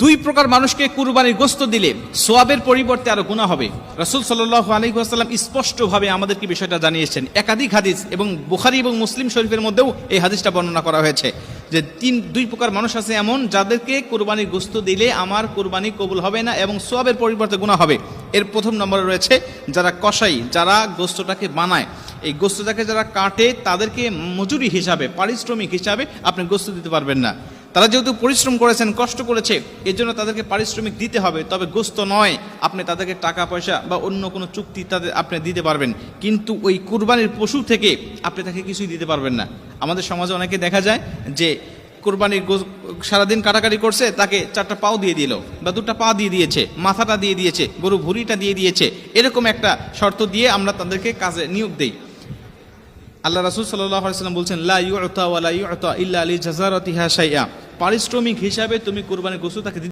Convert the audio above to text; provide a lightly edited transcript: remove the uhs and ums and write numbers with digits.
দুই প্রকার মানুষকে কুরবানির গোশত দিলে সোয়াবের পরিবর্তে আরো গুনাহ হবে। রাসূল সাল্লাল্লাহু আলাইহি ওয়াসাল্লাম স্পষ্টভাবে আমাদেরকে বিষয়টা জানিয়েছেন। একাধিক হাদিস এবং বুখারী এবং মুসলিম শরীফের মধ্যেও এই হাদিসটা বর্ণনা করা হয়েছে যে দুই প্রকার মানুষ আছে এমন, যাদেরকে কুরবানির গোশত দিলে আমার কুরবানি কবুল হবে না এবং সোয়াবের পরিবর্তে গুনাহ হবে। এর প্রথম নম্বরে রয়েছে যারা কসাই, যারা গোশতটাকে বানায়, এই গোশতটাকে যারা কাটে, তাদেরকে মজুরি হিসাবে, পারিশ্রমিক হিসাবে আপনি গোশত দিতে পারবেন না। তারা যেহেতু পরিশ্রম করেছেন, কষ্ট করেছে, এর জন্য তাদেরকে পারিশ্রমিক দিতে হবে, তবে গোশত নয়। আপনি তাদেরকে টাকা পয়সা বা অন্য কোনো চুক্তি তাদের আপনি দিতে পারবেন, কিন্তু ওই কুরবানির পশু থেকে আপনি তাকে কিছুই দিতে পারবেন না। আমাদের সমাজে অনেকে দেখা যায় যে কুরবানির সারাদিন কাটাকাটি করছে, তাকে 4টা পাও দিয়ে দিল বা 2টা পা দিয়ে দিয়েছে, মাথাটা দিয়ে দিয়েছে, গরু ভুঁড়িটা দিয়ে দিয়েছে, এরকম একটা শর্ত দিয়ে আমরা তাদেরকে কাজে নিয়োগ দেই। আল্লাহ রাসূল সাল্লাল্লাহু আলাইহি ওয়াসাল্লাম বলছেন, লা ইউতা ওয়া লা ইউতা ইল্লা লিজাযারাতিহা শাইআ, পারিশ্রমিক হিসাবে তুমি কুরবানির গোশত তাকে